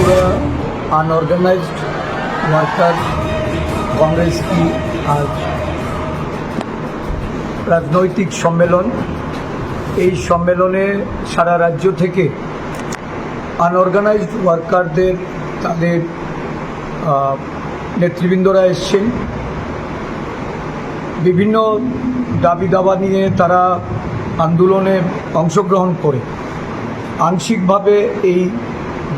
Tripura unorganised worker Congress की आज রাজনৈতিক সম্মেলন। এই সম্মেলনে সারা রাজ্য থেকে আনঅর্গানাইজড ওয়ার্কারদের তাদের নেতৃবৃন্দরা এসছেন। বিভিন্ন দাবি দাবা নিয়ে তারা আন্দোলনে অংশগ্রহণ করে আংশিকভাবে এই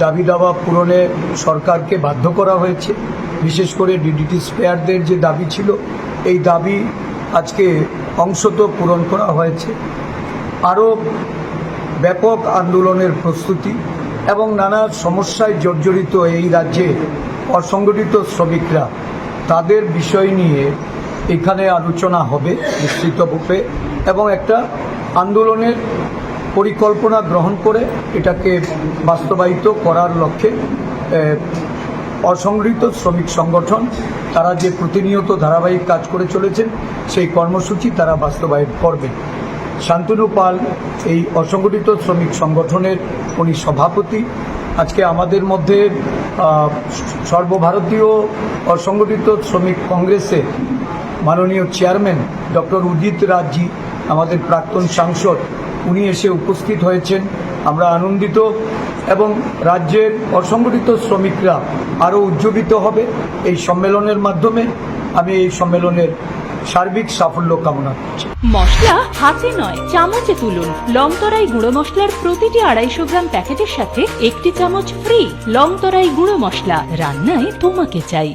দাবি দাবা পূরণে সরকারকে বাধ্য করা হয়েছে। বিশেষ করে ডিডিটি স্পেয়ারদের যে দাবি ছিল, এই দাবি আজকে অংশত পূরণ করা হয়েছে। আরও ব্যাপক আন্দোলনের প্রস্তুতি এবং নানা সমস্যায় জর্জরিত এই রাজ্যে অসংগঠিত শ্রমিকরা, তাদের বিষয় নিয়ে এখানে আলোচনা হবে নিশ্চিতভাবে এবং একটা আন্দোলনের পরিকল্পনা গ্রহণ করে এটাকে বাস্তবায়িত করার লক্ষ্যে অসংগঠিত শ্রমিক সংগঠন তারা যে প্রতিনিয়ত ধারাবাহিক কাজ করে চলেছেন সেই কর্মসূচি তারা বাস্তবায়ন করবে। শান্তনু পাল এই অসংগঠিত শ্রমিক সংগঠনের উনি সভাপতি। আজকে আমাদের মধ্যে সর্বভারতীয় অসংগঠিত শ্রমিক কংগ্রেসের মাননীয় চেয়ারম্যান ডক্টর উদিত রাজজি, আমাদের প্রাক্তন সাংসদ, উনি এসে উপস্থিত হয়েছেন। আমরা আনন্দিত এবং রাজ্যের অসংগঠিত শ্রমিকরা আরও উজ্জীবিত হবে এই সম্মেলনের মাধ্যমে। আমি এই সম্মেলনের সার্বিক সাফল্য কামনা করছি। মশলা হাতে নয় চামচে তুলুন। লংতরাই গুঁড়ো মশলার প্রতিটি 250 গ্রাম প্যাকেটের সাথে 1টি চামচ ফ্রি। লংতরাই গুঁড়ো মশলা, রান্নায় তোমাকে চাই।